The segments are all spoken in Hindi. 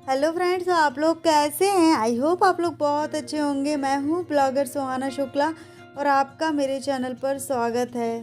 हेलो फ्रेंड्स, तो आप लोग कैसे हैं? आई होप आप लोग बहुत अच्छे होंगे। मैं हूँ ब्लॉगर सुहाना शुक्ला और आपका मेरे चैनल पर स्वागत है।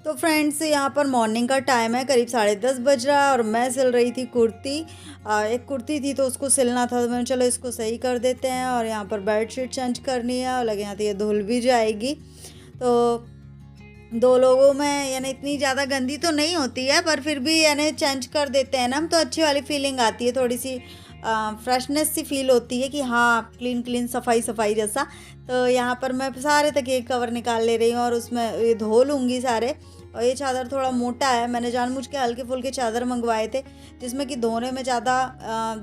तो फ्रेंड्स, यहाँ पर मॉर्निंग का टाइम है, करीब 10:30 बज रहा है और मैं सिल रही थी कुर्ती। एक कुर्ती थी तो उसको सिलना था, तो मैंने चलो इसको सही कर देते हैं। और यहाँ पर बेडशीट चेंज करनी है और लगे यहाँ तो ये धुल भी जाएगी। तो दो लोगों में यानी इतनी ज़्यादा गंदी तो नहीं होती है, पर फिर भी यानी चेंज कर देते हैं ना हम, तो अच्छी वाली फीलिंग आती है, थोड़ी सी फ्रेशनेस सी फील होती है कि हाँ, क्लीन क्लीन सफाई सफाई जैसा। तो यहाँ पर मैं सारे तकिए कवर निकाल ले रही हूँ और उसमें ये धो लूँगी सारे। और ये चादर थोड़ा मोटा है, मैंने जानबूझ के हल्के फुल्के चादर मंगवाए थे जिसमें कि धोने में ज़्यादा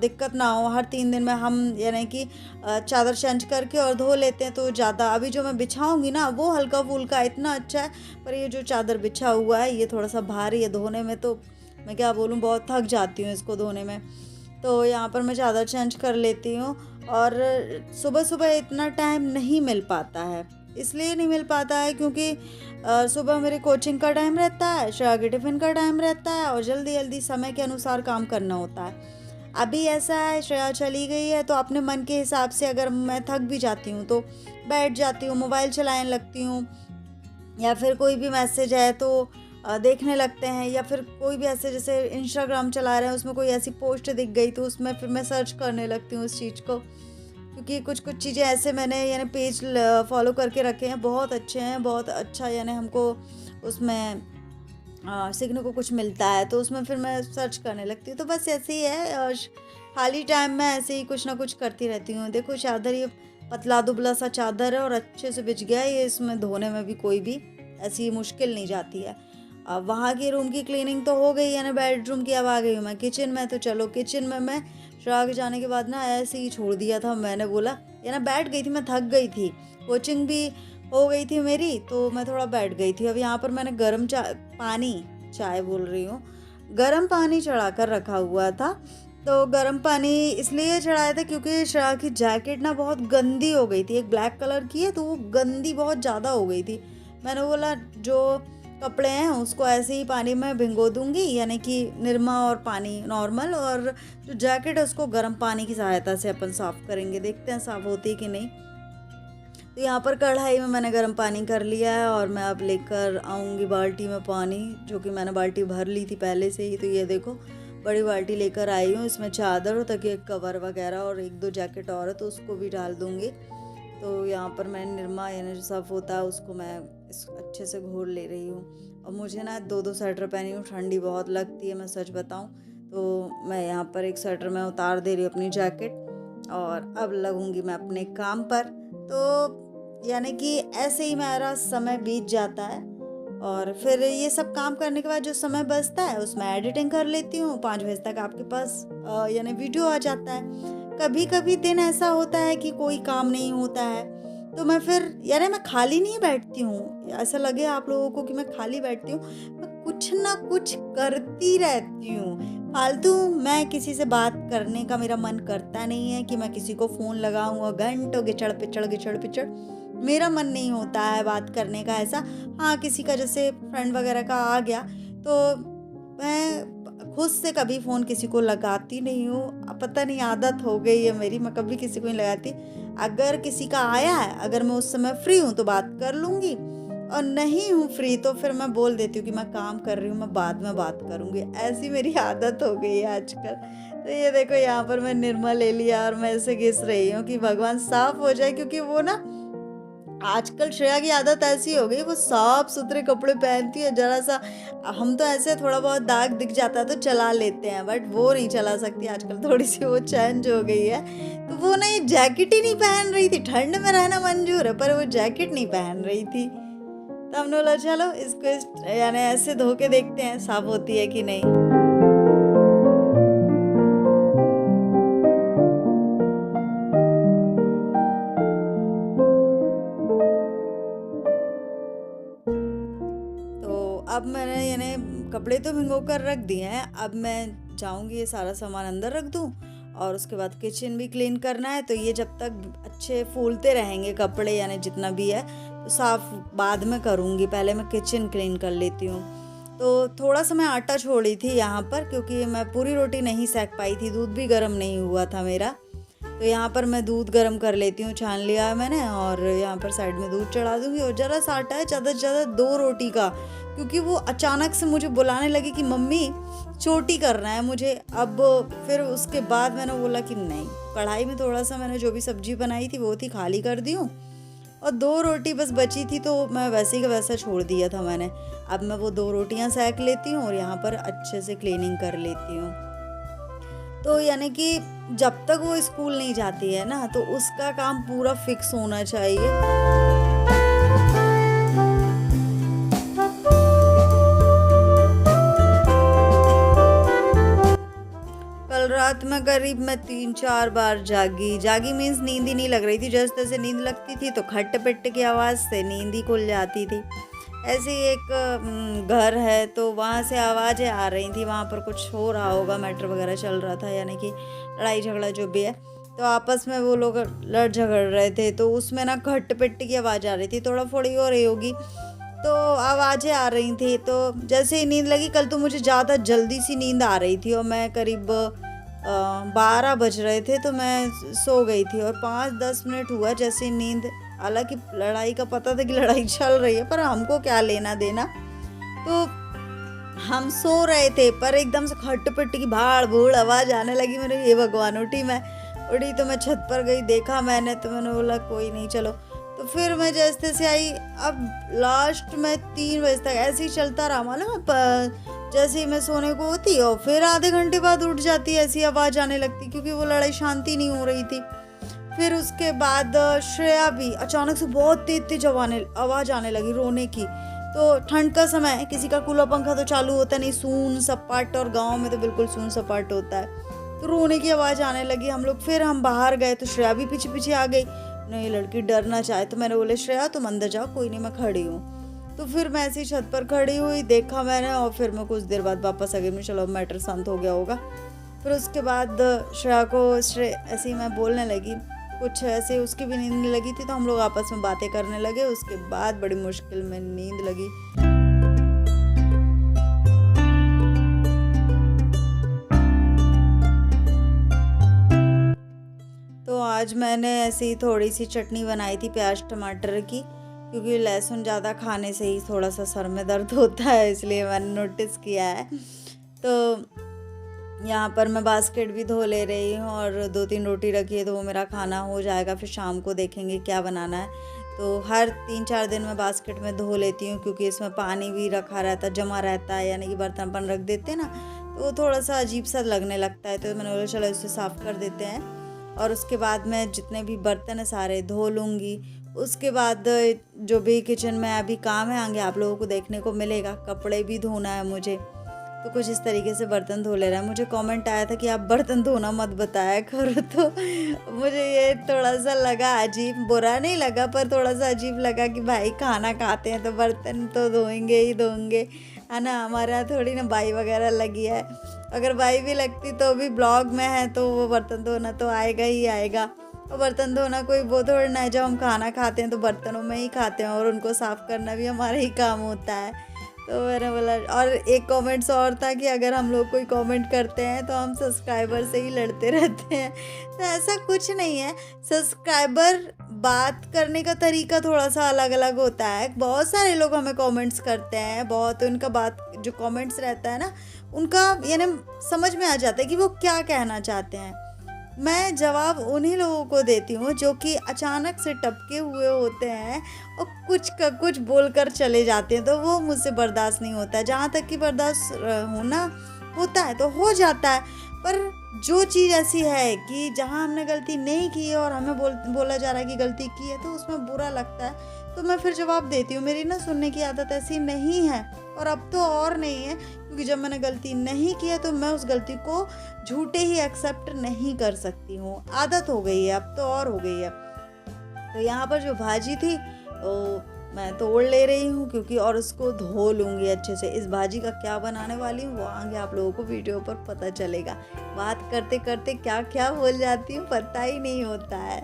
दिक्कत ना हो। हर 3 दिन में हम यानी कि चादर चेंज करके और धो लेते हैं, तो ज़्यादा अभी जो मैं बिछाऊँगी ना वो हल्का फुल्का इतना अच्छा है। पर ये जो चादर बिछा हुआ है ये थोड़ा सा भारी है धोने में, तो मैं क्या बोलूँ, बहुत थक जाती हूँ इसको धोने में। तो यहाँ पर मैं चादर चेंज कर लेती हूँ। और सुबह सुबह इतना टाइम नहीं मिल पाता है, इसलिए नहीं मिल पाता है क्योंकि सुबह मेरे कोचिंग का टाइम रहता है, श्रेया के टिफ़िन का टाइम रहता है और जल्दी जल्दी समय के अनुसार काम करना होता है। अभी ऐसा है, श्रेया चली गई है तो अपने मन के हिसाब से अगर मैं थक भी जाती हूँ तो बैठ जाती हूँ, मोबाइल चलाने लगती हूँ, या फिर कोई भी मैसेज है तो देखने लगते हैं, या फिर कोई भी ऐसे जैसे इंस्टाग्राम चला रहे हैं उसमें कोई ऐसी पोस्ट दिख गई तो उसमें फिर मैं सर्च करने लगती हूँ उस चीज़ को। क्योंकि कुछ कुछ चीज़ें ऐसे मैंने यानी पेज फॉलो करके रखे हैं, बहुत अच्छे हैं, बहुत अच्छा यानी हमको उसमें सीखने को कुछ मिलता है, तो उसमें फिर मैं सर्च करने लगती हूँ। तो बस ऐसे ही है, खाली टाइम में ऐसे ही कुछ ना कुछ करती रहती हूँ। देखो चादर ये पतला दुबला सा चादर है और अच्छे से बिछ गया है ये, इसमें धोने में भी कोई भी ऐसी मुश्किल नहीं जाती है। अब वहाँ की रूम की क्लीनिंग तो हो गई है ना, बेडरूम की। अब आ गई हूँ मैं किचन में, तो चलो किचन में मैं श्राग जाने के बाद ना ऐसे ही छोड़ दिया था। मैंने बोला या ना, बैठ गई थी, मैं थक गई थी, कोचिंग भी हो गई थी मेरी, तो मैं थोड़ा बैठ गई थी। अब यहाँ पर मैंने चाय बोल रही हूँ, गर्म पानी चढ़ा कर रखा हुआ था। तो गर्म पानी इसलिए चढ़ाया था क्योंकि श्रेया की जैकेट ना बहुत गंदी हो गई थी, एक ब्लैक कलर की है तो वो गंदी बहुत ज़्यादा हो गई थी। मैंने बोला जो कपड़े हैं उसको ऐसे ही पानी में भिगो दूंगी, यानी कि निरमा और पानी नॉर्मल, और जो जैकेट है उसको गर्म पानी की सहायता से अपन साफ़ करेंगे, देखते हैं साफ़ होती है कि नहीं। तो यहाँ पर कढ़ाई में मैंने गर्म पानी कर लिया है और मैं अब लेकर आऊँगी बाल्टी में पानी, जो कि मैंने बाल्टी भर ली थी पहले से ही। तो ये देखो बड़ी बाल्टी लेकर आई हूँ, इसमें चादर और तकिए कवर वगैरह और 1-2 जैकेट और है तो उसको भी डाल दूँगी। तो यहाँ पर मैं निरमा यानी जो सर्फ होता है उसको मैं अच्छे से घोल ले रही हूँ। और मुझे ना 2-2 स्वेटर पहनी हूँ, ठंडी बहुत लगती है, मैं सच बताऊँ तो। मैं यहाँ पर एक स्वेटर में उतार दे रही हूँ अपनी जैकेट और अब लगूँगी मैं अपने काम पर। तो यानी कि ऐसे ही मेरा समय बीत जाता है और फिर ये सब काम करने के बाद जो समय बचता है उसमें एडिटिंग कर लेती हूँ। 5 बजे तक आपके पास यानी वीडियो आ जाता है। कभी कभी दिन ऐसा होता है कि कोई काम नहीं होता है तो मैं फिर यानी मैं खाली नहीं बैठती हूँ, ऐसा लगे आप लोगों को कि मैं खाली बैठती हूँ, मैं कुछ ना कुछ करती रहती हूँ फालतू। मैं किसी से बात करने का मेरा मन करता नहीं है कि मैं किसी को फ़ोन लगाऊँ और घंटों गिचड़ पिचड़, मेरा मन नहीं होता है बात करने का ऐसा। हाँ, किसी का जैसे फ्रेंड वगैरह का आ गया तो मैं खुद से कभी फ़ोन किसी को लगाती नहीं हूँ, पता नहीं आदत हो गई है मेरी, मैं कभी किसी को नहीं लगाती। अगर किसी का आया है, अगर मैं उस समय फ्री हूँ तो बात कर लूँगी, और नहीं हूँ फ्री तो फिर मैं बोल देती हूँ कि मैं काम कर रही हूँ, मैं बाद में बात करूँगी। ऐसी मेरी आदत हो गई है आजकल। तो ये देखो यहाँ पर मैं निरमा ले लिया और मैं ऐसे घिस रही हूँ कि भगवान साफ हो जाए, क्योंकि वो ना आजकल श्रेया की आदत ऐसी हो गई, वो साफ सुथरे कपड़े पहनती है। जरा सा हम तो ऐसे थोड़ा बहुत दाग दिख जाता है तो चला लेते हैं, बट वो नहीं चला सकती आजकल, थोड़ी सी वो चेंज हो गई है। तो वो ना ये जैकेट ही नहीं पहन रही थी, ठंड में रहना मंजूर है पर वो जैकेट नहीं पहन रही थी। तो हमने बोला चलो इसको यानी ऐसे धो के देखते हैं साफ होती है कि नहीं। तो अब मैंने यानी कपड़े तो भिगो कर रख दिए हैं, अब मैं जाऊंगी ये सारा सामान अंदर रख दूं और उसके बाद किचन भी क्लीन करना है। तो ये जब तक अच्छे फूलते रहेंगे कपड़े यानी जितना भी है, तो साफ़ बाद में करूँगी, पहले मैं किचन क्लीन कर लेती हूँ। तो थोड़ा सा मैं आटा छोड़ी थी यहाँ पर, क्योंकि मैं पूरी रोटी नहीं सेक पाई थी, दूध भी गर्म नहीं हुआ था मेरा। तो यहाँ पर मैं दूध गर्म कर लेती हूँ, छान लिया है मैंने, और यहाँ पर साइड में दूध चढ़ा दूँगी। और ज़रा सा आटा है, ज़्यादा से ज़्यादा 2 रोटी का, क्योंकि वो अचानक से मुझे बुलाने लगी कि मम्मी चोटी करना है मुझे। अब फिर उसके बाद मैंने बोला कि नहीं, कढ़ाई में थोड़ा सा मैंने जो भी सब्जी बनाई थी वो थी, खाली कर दी हूँ, और 2 रोटी बस बची थी, तो मैं वैसे ही का वैसा छोड़ दिया था मैंने। अब मैं वो 2 रोटियां सेक लेती हूँ और यहाँ पर अच्छे से क्लीनिंग कर लेती हूँ। तो यानी कि जब तक वो स्कूल नहीं जाती है ना, तो उसका काम पूरा फिक्स होना चाहिए। कल रात में करीब मैं 3-4 बार जागी मीन्स नींद ही नहीं लग रही थी। जैसे तैसे नींद लगती थी तो खट पिट की आवाज़ से नींद ही खुल जाती थी। ऐसे ही एक घर है, तो वहाँ से आवाज़ें आ रही थी, वहाँ पर कुछ हो रहा होगा, मैटर वगैरह चल रहा था, यानी कि लड़ाई झगड़ा जो भी है। तो आपस में वो लोग लड़ झगड़ रहे थे, तो उसमें ना खट पिट की आवाज़ आ रही थी, थोड़ा फोड़ी हो रही होगी, तो आवाज़ें आ रही थी। तो जैसे ही नींद लगी, कल तो मुझे ज़्यादा जल्दी सी नींद आ रही थी, और मैं करीब 12 बज रहे थे तो मैं सो गई थी, और 5-10 मिनट हुआ जैसे नींद। हालांकि लड़ाई का पता था कि लड़ाई चल रही है, पर हमको क्या लेना देना। तो हम सो रहे थे, पर एकदम से खट पिट की भाड़ भूड़ आवाज़ आने लगी। मेरे ये भगवान, उठी तो मैं छत पर गई, देखा मैंने, तो मैंने बोला कोई नहीं, चलो। तो फिर मैं जैसे तैसे आई। अब लास्ट में 3 बजे तक ऐसे ही चलता रहा, मालूम, जैसे ही मैं सोने को होती और फिर आधे घंटे बाद उठ जाती, ऐसी आवाज़ आने लगती, क्योंकि वो लड़ाई शांति नहीं हो रही थी। फिर उसके बाद श्रेया भी अचानक से बहुत तेज तेज आवाज़ आने लगी रोने की। तो ठंड का समय है, किसी का कूलर पंखा तो चालू होता नहीं, सून सपाट, और गांव में तो बिल्कुल सून सपाट होता है। तो रोने की आवाज़ आने लगी। हम बाहर गए तो श्रेया भी पीछे पीछे आ गई। नहीं, लड़की डर ना चाहे, तो मैंने बोले श्रेया तुम अंदर जाओ, कोई नहीं, मैं खड़ी हूँ। तो फिर मैं ऐसी छत पर खड़ी हुई, देखा मैंने, और फिर मैं कुछ देर बाद वापस आ गई। मैं चलो मैटर शांत हो गया होगा। फिर उसके बाद श्रेया को ऐसे ही मैं बोलने लगी, कुछ ऐसे उसकी भी नींद लगी थी, तो हम लोग आपस में बातें करने लगे। उसके बाद बड़ी मुश्किल में नींद लगी। तो आज मैंने ऐसी ही थोड़ी सी चटनी बनाई थी प्याज टमाटर की, क्योंकि लहसुन ज़्यादा खाने से ही थोड़ा सा सर में दर्द होता है, इसलिए मैंने नोटिस किया है। तो यहाँ पर मैं बास्केट भी धो ले रही हूँ, और 2-3 रोटी रखी है, तो वो मेरा खाना हो जाएगा। फिर शाम को देखेंगे क्या बनाना है। तो हर 3-4 दिन में बास्केट में धो लेती हूँ, क्योंकि इसमें पानी भी रखा रहता, जमा रहता है, यानी कि बर्तन अपन रख देते हैं ना, तो वो थोड़ा सा अजीब सा लगने लगता है। तो मैंने बोला चलो इसे साफ़ कर देते हैं, और उसके बाद मैं जितने भी बर्तन है सारे धो लूँगी। उसके बाद जो भी किचन में अभी काम है आगे आप लोगों को देखने को मिलेगा। कपड़े भी धोना है मुझे, तो कुछ इस तरीके से बर्तन धो ले रहा है। मुझे कमेंट आया था कि आप बर्तन धोना मत बताया करो, तो मुझे ये थोड़ा सा लगा अजीब, बुरा नहीं लगा, पर थोड़ा सा अजीब लगा कि भाई खाना खाते हैं तो बर्तन तो धोएंगे ही धोएंगे, है ना। हमारे यहाँ थोड़ी ना बाई वगैरह लगी है, अगर बाई भी लगती तो भी ब्लॉग में है, तो वो बर्तन धोना तो आएगा ही आएगा। और बर्तन धोना कोई वो थोड़ा ना है, जब हम खाना खाते हैं तो बर्तनों में ही खाते हैं, और उनको साफ़ करना भी हमारा ही काम होता है। तो मैंने बोला, और एक कमेंट्स और था कि अगर हम लोग कोई कमेंट करते हैं तो हम सब्सक्राइबर से ही लड़ते रहते हैं। तो ऐसा कुछ नहीं है, सब्सक्राइबर बात करने का तरीका थोड़ा सा अलग अलग होता है। बहुत सारे लोग हमें कमेंट्स करते हैं, बहुत उनका बात जो कमेंट्स रहता है ना, उनका यानी समझ में आ जाता है कि वो क्या कहना चाहते हैं। मैं जवाब उन्हीं लोगों को देती हूँ जो कि अचानक से टपके हुए होते हैं और कुछ का कुछ बोलकर चले जाते हैं, तो वो मुझसे बर्दाश्त नहीं होता है। जहाँ तक कि बर्दाश्त होना होता है तो हो जाता है, पर जो चीज़ ऐसी है कि जहाँ हमने गलती नहीं की है और हमें बोला जा रहा है कि गलती की है, तो उसमें बुरा लगता है, तो मैं फिर जवाब देती हूँ। मेरी ना सुनने की आदत ऐसी नहीं है, और अब तो और नहीं है, क्योंकि जब मैंने गलती नहीं की है तो मैं उस गलती को झूठे ही एक्सेप्ट नहीं कर सकती हूँ। आदत हो गई है, अब तो और हो गई है। तो यहाँ पर जो भाजी थी वो मैं तोड़ ले रही हूँ, क्योंकि और उसको धो लूँगी अच्छे से। इस भाजी का क्या बनाने वाली हूँ वो आगे आप लोगों को वीडियो पर पता चलेगा। बात करते करते क्या क्या बोल जाती हूँ पता ही नहीं होता है।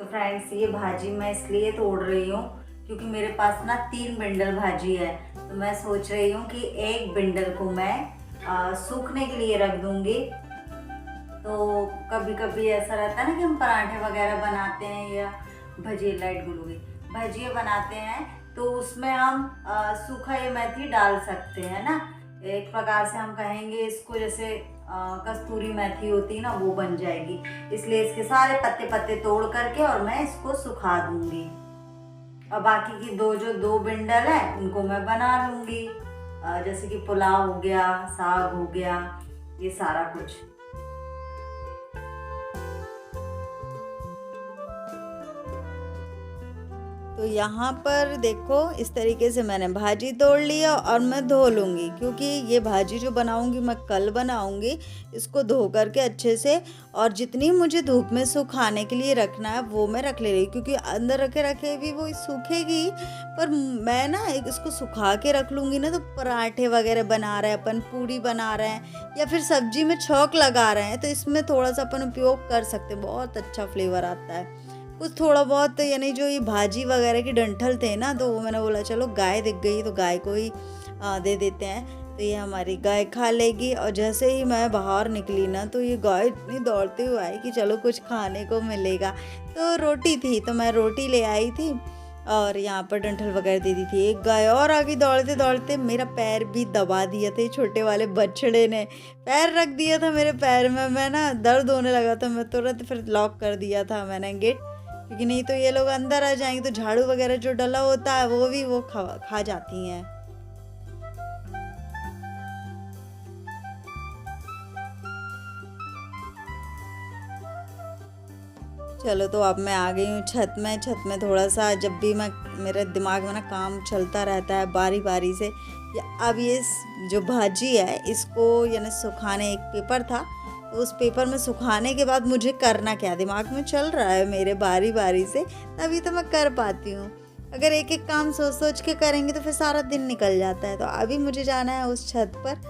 तो फ्रेंड्स ये भाजी मैं इसलिए तोड़ रही हूँ क्योंकि मेरे पास ना 3 बिंडल भाजी है। तो मैं सोच रही हूँ कि एक बिंडल को मैं सूखने के लिए रख दूँगी। तो कभी कभी ऐसा रहता है ना कि हम पराठे वगैरह बनाते हैं या भजिए, लाइट गुल हो गई, भजिए बनाते हैं तो उसमें हम सूखा ये मेथी डाल सकते हैं ना। एक प्रकार से हम कहेंगे इसको, जैसे कस्तूरी मेथी होती है ना, वो बन जाएगी। इसलिए इसके सारे पत्ते पत्ते तोड़ करके और मैं इसको सुखा दूंगी। और बाकी की दो बिंडल है उनको मैं बना लूँगी, जैसे कि पुलाव हो गया, साग हो गया, ये सारा कुछ। तो यहाँ पर देखो इस तरीके से मैंने भाजी तोड़ लिया और मैं धो लूँगी, क्योंकि ये भाजी जो बनाऊँगी मैं कल बनाऊँगी। इसको धो करके अच्छे से, और जितनी मुझे धूप में सुखाने के लिए रखना है वो मैं रख ले रही, क्योंकि अंदर रखे रखे भी वो सूखेगी। पर मैं ना इसको सुखा के रख लूँगी ना, तो पराठे वगैरह बना रहे हैं अपन, पूड़ी बना रहे हैं या फिर सब्जी में छौंक लगा रहे हैं, तो इसमें थोड़ा सा अपन उपयोग कर सकते हैं, बहुत अच्छा फ्लेवर आता है। कुछ थोड़ा बहुत, यानी जो ये भाजी वगैरह की डंठल थे ना, तो वो मैंने बोला चलो गाय दिख गई तो गाय को ही दे देते हैं, तो ये हमारी गाय खा लेगी। और जैसे ही मैं बाहर निकली ना, तो ये गाय इतनी दौड़ते हुए आई कि चलो कुछ खाने को मिलेगा। तो रोटी थी तो मैं रोटी ले आई थी और यहाँ पर डंठल वगैरह दे दी थी। एक गाय और आगे दौड़ते दौड़ते मेरा पैर भी दबा दिया था, छोटे वाले बछड़े ने पैर रख दिया था मेरे पैर में। मैं ना दर्द होने लगा था, मैं तुरंत फिर लॉक कर दिया था मैंने गेट, क्योंकि नहीं तो ये लोग अंदर आ जाएंगे तो झाड़ू वगैरह जो डला होता है वो खा जाती हैं। चलो तो अब मैं आ गई हूँ छत में थोड़ा सा, जब भी मैं, मेरे दिमाग में ना काम चलता रहता है बारी बारी से। अब ये जो भाजी है इसको यानी सुखाने, एक पेपर था तो उस पेपर में सुखाने के बाद मुझे करना क्या, दिमाग में चल रहा है मेरे बारी बारी से, तभी तो मैं कर पाती हूँ। अगर एक एक काम सोच सोच के करेंगे तो फिर सारा दिन निकल जाता है। तो अभी मुझे जाना है उस छत पर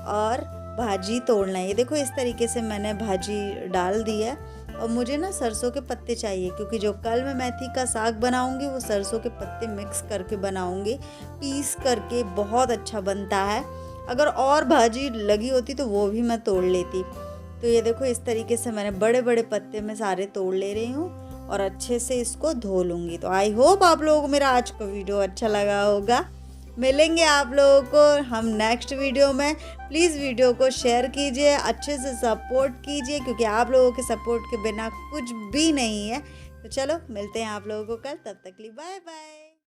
और भाजी तोड़ना है। ये देखो इस तरीके से मैंने भाजी डाल दी है। और मुझे ना सरसों के पत्ते चाहिए, क्योंकि जो कल मैं मेथी का साग बनाऊंगी वो सरसों के पत्ते मिक्स करके बनाऊंगी, पीस करके बहुत अच्छा बनता है। अगर और भाजी लगी होती तो वो भी मैं तोड़ लेती। तो ये देखो इस तरीके से मैंने बड़े बड़े पत्ते में सारे तोड़ ले रही हूँ और अच्छे से इसको धो लूँगी। तो आई होप आप लोगों को मेरा आज का वीडियो अच्छा लगा होगा। मिलेंगे आप लोगों को हम नेक्स्ट वीडियो में। प्लीज़ वीडियो को शेयर कीजिए, अच्छे से सपोर्ट कीजिए, क्योंकि आप लोगों के सपोर्ट के बिना कुछ भी नहीं है। तो चलो मिलते हैं आप लोगों को कल, तब तक के लिए बाय बाय।